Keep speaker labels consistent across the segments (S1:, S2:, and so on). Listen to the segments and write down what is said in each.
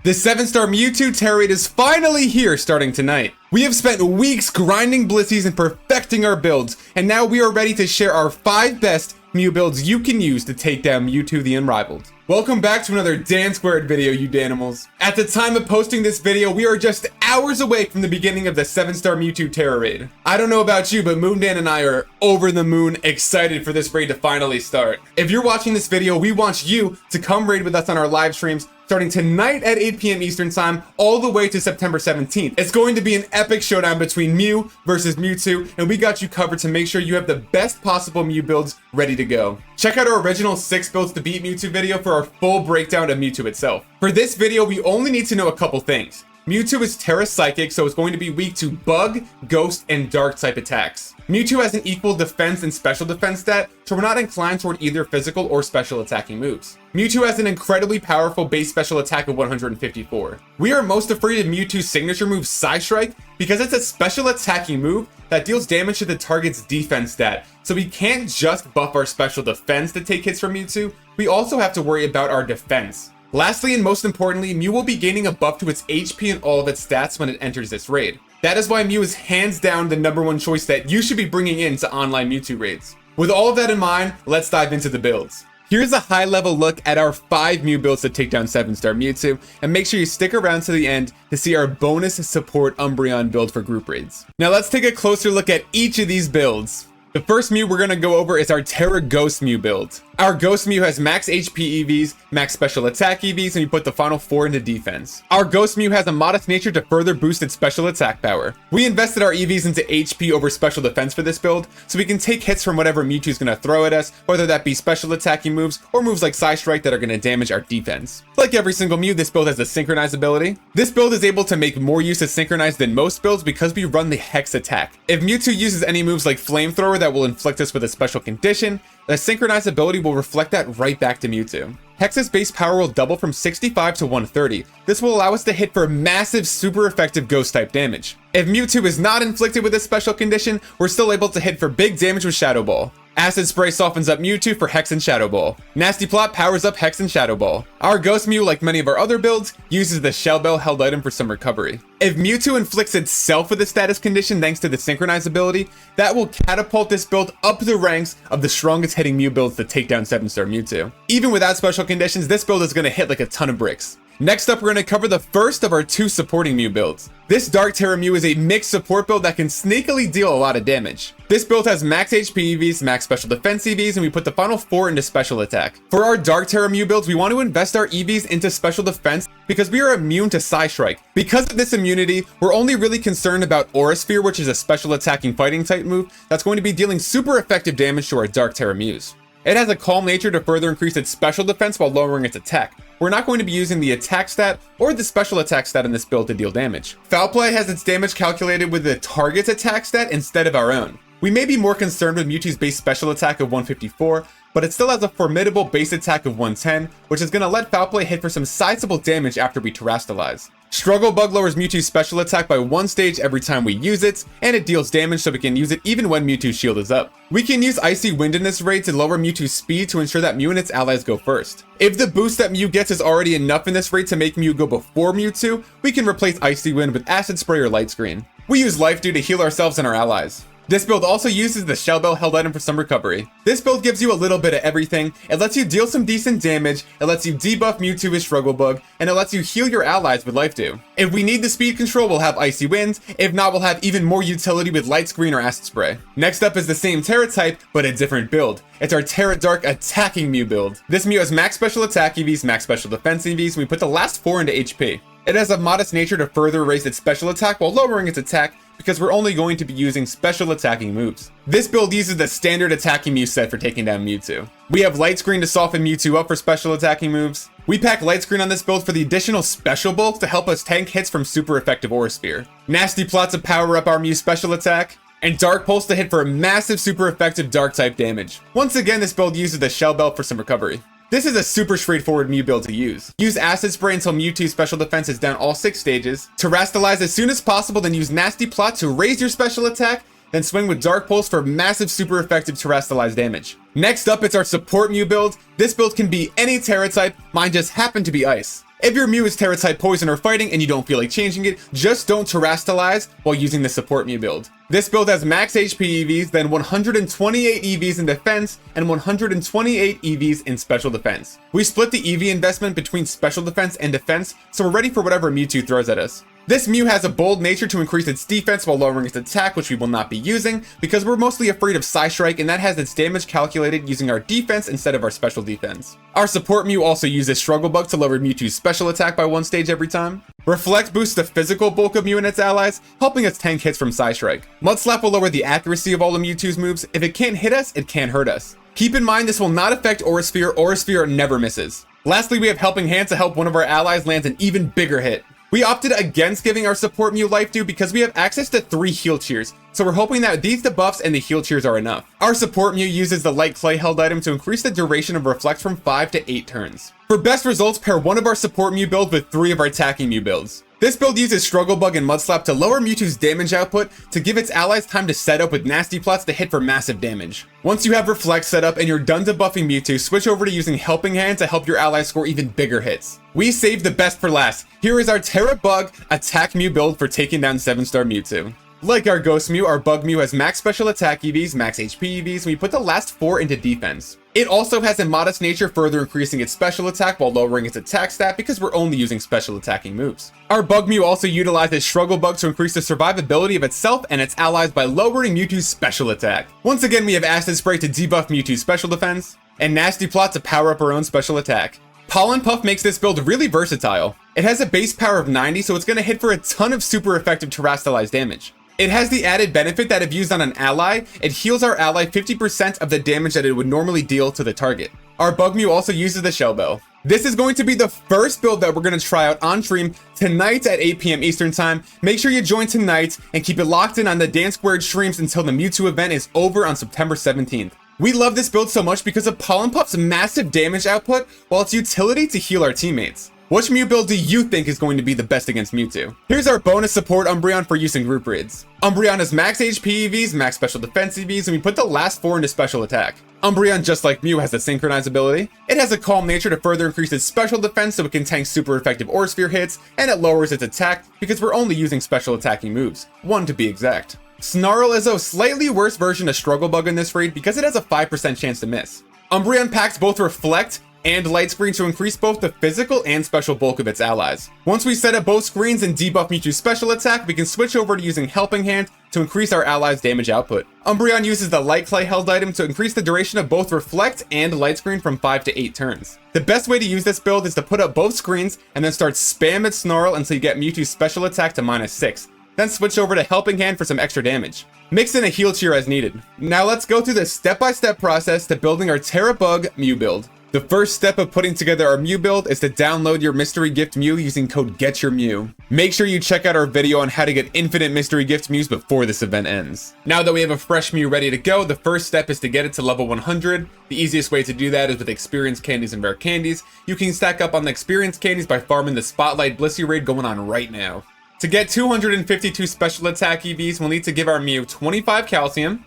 S1: The 7-star Mewtwo Tera is finally here starting tonight. We have spent weeks grinding Blizzies and perfecting our builds, and now we are ready to share our 5 best Mew builds you can use to take down Mewtwo the Unrivaled. Welcome back to another Dan Squared video, you Danimals. At the time of posting this video, we are just hours away from the beginning of the 7-star Mewtwo Tera raid. I don't know about you, but Moondan and I are over the moon excited for this raid to finally start. If you're watching this video, we want you to come raid with us on our live streams starting tonight at 8 p.m. Eastern Time, all the way to September 17th. It's going to be an epic showdown between Mew versus Mewtwo, and we got you covered to make sure you have the best possible Mew builds ready to go. Check out our original 6 builds to beat Mewtwo video for our full breakdown of Mewtwo itself. For this video, we only need to know a couple things. Mewtwo is Tera Psychic, so it's going to be weak to Bug, Ghost, and Dark type attacks. Mewtwo has an equal defense and special defense stat, so we're not inclined toward either physical or special attacking moves. Mewtwo has an incredibly powerful base special attack of 154. We are most afraid of Mewtwo's signature move Psystrike because it's a special attacking move that deals damage to the target's defense stat, so we can't just buff our special defense to take hits from Mewtwo, we also have to worry about our defense. Lastly and most importantly, Mew will be gaining a buff to its HP and all of its stats when it enters this raid. That is why Mew is hands down the #1 choice that you should be bringing into online Mewtwo raids. With all of that in mind, let's dive into the builds. Here's a high-level look at our 5 Mew builds to take down 7-star Mewtwo, and make sure you stick around to the end to see our bonus support Umbreon build for group raids. Now let's take a closer look at each of these builds. The first Mew we're going to go over is our Tera Ghost Mew build. Our Ghost Mew has max HP EVs, max special attack EVs, and we put the final 4 into defense. Our Ghost Mew has a modest nature to further boost its special attack power. We invested our EVs into HP over special defense for this build, so we can take hits from whatever Mewtwo is going to throw at us, whether that be special attacking moves or moves like Psystrike that are going to damage our defense. Like every single Mew, this build has a Synchronize ability. This build is able to make more use of Synchronize than most builds because we run the Hex attack. If Mewtwo uses any moves like Flamethrower that will inflict us with a special condition, the Synchronize ability will reflect that right back to Mewtwo. Hex's base power will double from 65 to 130. This will allow us to hit for massive, super effective ghost type damage. If Mewtwo is not inflicted with this special condition, we're still able to hit for big damage with Shadow Ball. Acid Spray softens up Mewtwo for Hex and Shadow Ball. Nasty Plot powers up Hex and Shadow Ball. Our Ghost Mew, like many of our other builds, uses the Shell Bell held item for some recovery. If Mewtwo inflicts itself with a status condition thanks to the Synchronize ability, that will catapult this build up the ranks of the strongest hitting Mew builds to take down 7-star Mewtwo. Even without special conditions, this build is going to hit like a ton of bricks. Next up, we're going to cover the first of our 2 supporting Mew builds. This Dark Tera Mew is a mixed support build that can sneakily deal a lot of damage. This build has max HP EVs, max special defense EVs, and we put the final 4 into special attack. For our Dark Tera Mew builds, we want to invest our EVs into special defense because we are immune to Psystrike. Because of this immunity, we're only really concerned about Aura Sphere, which is a special attacking fighting type move that's going to be dealing super effective damage to our Dark Tera Mews. It has a calm nature to further increase its special defense while lowering its attack. We're not going to be using the attack stat or the special attack stat in this build to deal damage. Foul Play has its damage calculated with the target's attack stat instead of our own. We may be more concerned with Mewtwo's base special attack of 154, but it still has a formidable base attack of 110, which is going to let Foul Play hit for some sizable damage after we Terastalize. Struggle Bug lowers Mewtwo's special attack by 1 stage every time we use it, and it deals damage so we can use it even when Mewtwo's shield is up. We can use Icy Wind in this raid to lower Mewtwo's speed to ensure that Mew and its allies go first. If the boost that Mew gets is already enough in this raid to make Mew go before Mewtwo, we can replace Icy Wind with Acid Spray or Light Screen. We use Life Dew to heal ourselves and our allies. This build also uses the Shell Bell held item for some recovery. This build gives you a little bit of everything. It lets you deal some decent damage, it lets you debuff Mewtwo with Struggle Bug, and it lets you heal your allies with Life Dew. If we need the speed control, we'll have Icy Wind. If not, we'll have even more utility with Light Screen or Acid Spray. Next up is the same Tera type, but a different build. It's our Tera Dark attacking Mew build. This Mew has max special attack EVs, max special defense EVs, and we put the last 4 into HP. It has a modest nature to further raise its special attack while lowering its attack, because we're only going to be using special attacking moves. This build uses the standard attacking Mew set for taking down Mewtwo. We have Light Screen to soften Mewtwo up for special attacking moves. We pack Light Screen on this build for the additional special bulk to help us tank hits from super effective Aura Sphere. Nasty Plot to power up our Mew special attack, and Dark Pulse to hit for massive super effective Dark type damage. Once again, this build uses the Shell Bell for some recovery. This is a super straightforward Mew build to use. Use Acid Spray until Mewtwo's special defense is down all 6 stages. Terastalize as soon as possible, then use Nasty Plot to raise your special attack, then swing with Dark Pulse for massive super effective Terastalize damage. Next up, it's our support Mew build. This build can be any Tera type, mine just happened to be Ice. If your Mew is Tera type Poison or Fighting and you don't feel like changing it, just don't Terastallize while using the support Mew build. This build has max HP EVs, then 128 EVs in defense, and 128 EVs in special defense. We split the EV investment between special defense and defense, so we're ready for whatever Mewtwo throws at us. This Mew has a bold nature to increase its defense while lowering its attack, which we will not be using, because we're mostly afraid of Psystrike, and that has its damage calculated using our defense instead of our special defense. Our support Mew also uses Struggle Bug to lower Mewtwo's special attack by 1 stage every time. Reflect boosts the physical bulk of Mew and its allies, helping us tank hits from Psystrike. Mud Slap will lower the accuracy of all of Mewtwo's moves. If it can't hit us, it can't hurt us. Keep in mind this will not affect Aura Sphere. Aura Sphere never misses. Lastly, we have Helping Hand to help one of our allies land an even bigger hit. We opted against giving our support Mew Life Dew because we have access to 3 heal tiers, so we're hoping that these debuffs and the heal tiers are enough. Our support Mew uses the Light Clay held item to increase the duration of Reflect from 5 to 8 turns. For best results, pair one of our support Mew builds with 3 of our attacking Mew builds. This build uses Struggle Bug and Mud Slap to lower Mewtwo's damage output to give its allies time to set up with nasty plots to hit for massive damage. Once you have Reflect set up and you're done debuffing Mewtwo, switch over to using Helping Hand to help your allies score even bigger hits. We saved the best for last. Here is our Tera Bug Attack Mew build for taking down 7-star Mewtwo. Like our Ghost Mew, our Bug Mew has max special attack EVs, max HP EVs, and we put the last 4 into defense. It also has a modest nature, further increasing its special attack while lowering its attack stat because we're only using special attacking moves. Our Bug Mew also utilizes Struggle Bug to increase the survivability of itself and its allies by lowering Mewtwo's special attack. Once again, we have Acid Spray to debuff Mewtwo's special defense, and Nasty Plot to power up our own special attack. Pollen Puff makes this build really versatile. It has a base power of 90, so it's going to hit for a ton of super effective Terastallized damage. It has the added benefit that if used on an ally, it heals our ally 50% of the damage that it would normally deal to the target. Our Bug Mew also uses the Shell Bell. This is going to be the first build that we're going to try out on stream tonight at 8 PM Eastern Time. Make sure you join tonight and keep it locked in on the Dance Squared streams until the Mewtwo event is over on September 17th. We love this build so much because of Pollen Puff's massive damage output while its utility to heal our teammates. Which Mew build do you think is going to be the best against Mewtwo? Here's our bonus support Umbreon for use in group raids. Umbreon has max HP EVs, max special defense EVs, and we put the last 4 into special attack. Umbreon, just like Mew, has a Synchronize ability. It has a Calm nature to further increase its special defense so it can tank super effective Aura Sphere hits, and it lowers its attack because we're only using special attacking moves, 1 to be exact. Snarl is a slightly worse version of Struggle Bug in this raid because it has a 5% chance to miss. Umbreon packs both Reflect and Light Screen to increase both the physical and special bulk of its allies. Once we set up both screens and debuff Mewtwo's special attack, we can switch over to using Helping Hand to increase our allies' damage output. Umbreon uses the Light Clay held item to increase the duration of both Reflect and Light Screen from 5 to 8 turns. The best way to use this build is to put up both screens and then start spamming Snarl until you get Mewtwo's special attack to -6. Then switch over to Helping Hand for some extra damage. Mix in a heal tier as needed. Now let's go through the step-by-step process to building our Tera Bug Mew build. The first step of putting together our Mew build is to download your mystery gift Mew using code GETYOURMEW. Make sure you check out our video on how to get infinite mystery gift Mews before this event ends. Now that we have a fresh Mew ready to go, the first step is to get it to level 100. The easiest way to do that is with experience candies and rare candies. You can stack up on the experience candies by farming the Spotlight Blissey raid going on right now. To get 252 special attack EVs, we'll need to give our Mew 25 calcium,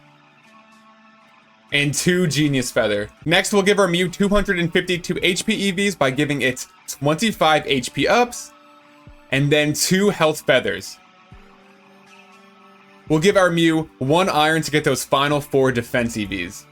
S1: and 2 Genius Feather. Next, we'll give our Mew 252 HP EVs by giving it 25 HP ups, and then 2 Health Feathers. We'll give our Mew 1 Iron to get those final 4 Defense EVs.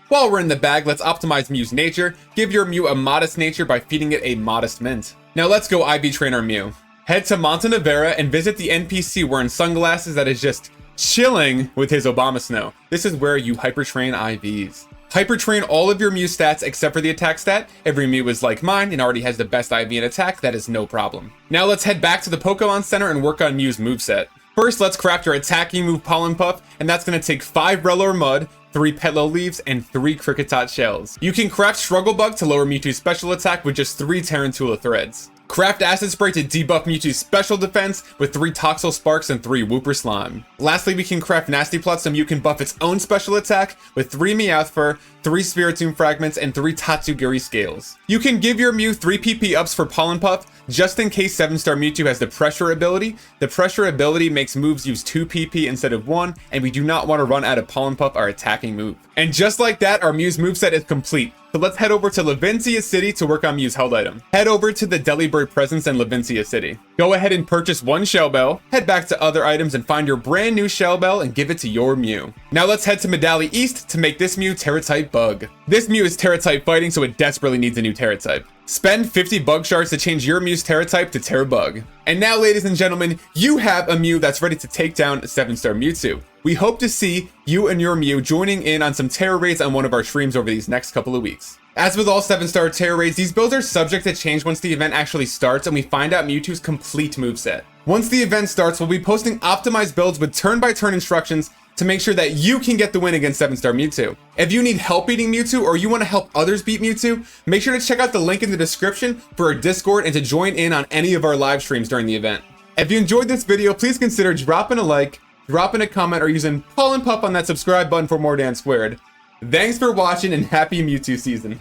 S1: While we're in the bag, let's optimize Mew's nature. Give your Mew a modest nature by feeding it a modest mint. Now let's go IV train our Mew. Head to Monte Nevera and visit the NPC wearing sunglasses that is just chilling with his Obama Snow. This is where you hypertrain IVs. Hypertrain all of your Mew stats except for the attack stat. Every Mew is like mine and already has the best IV in attack. That is no problem. Now let's head back to the Pokemon Center and work on Mew's moveset. First, let's craft our attacking move Pollen Puff, and that's going to take 5 Rellor Mud, 3 Petlo Leaves, and 3 Cricketot Shells. You can craft Struggle Bug to lower Mewtwo's special attack with just 3 Tarantula Threads. Craft Acid Spray to debuff Mewtwo's special defense with 3 Toxel Sparks and 3 Wooper Slime. Lastly, we can craft Nasty Plot so Mew can buff its own special attack with 3 Meowth Fur, 3 Spiritomb fragments, and 3 Tatsugiri scales. You can give your Mew 3 PP ups for Pollen Puff, just in case 7-star Mewtwo has the Pressure ability. The Pressure ability makes moves use 2 PP instead of 1, and we do not want to run out of Pollen Puff, our attacking move. And just like that, our Mew's moveset is complete. So let's head over to Levincia City to work on Mew's held item. Head over to the Delibird presence in Levincia City. Go ahead and purchase 1 Shell Bell, head back to other items and find your brand new Shell Bell and give it to your Mew. Now let's head to Medali East to make this Mew Tera-type Bug. This Mew is Tera-type fighting, so it desperately needs a new Tera-type. Spend 50 Bug Shards to change your Mew's Tera-type to Tera Bug. And now, ladies and gentlemen, you have a Mew that's ready to take down 7-star Mewtwo. We hope to see you and your Mew joining in on some Tera raids on one of our streams over these next couple of weeks. As with all 7-star Tera raids, these builds are subject to change once the event actually starts and we find out Mewtwo's complete moveset. Once the event starts, we'll be posting optimized builds with turn-by-turn instructions to make sure that you can get the win against 7-star Mewtwo. If you need help beating Mewtwo or you want to help others beat Mewtwo, make sure to check out the link in the description for our Discord and to join in on any of our live streams during the event. If you enjoyed this video, please consider dropping a like, dropping a comment, or using Pollen Puff on that subscribe button for more Dan Squared. Thanks for watching and happy Mewtwo season.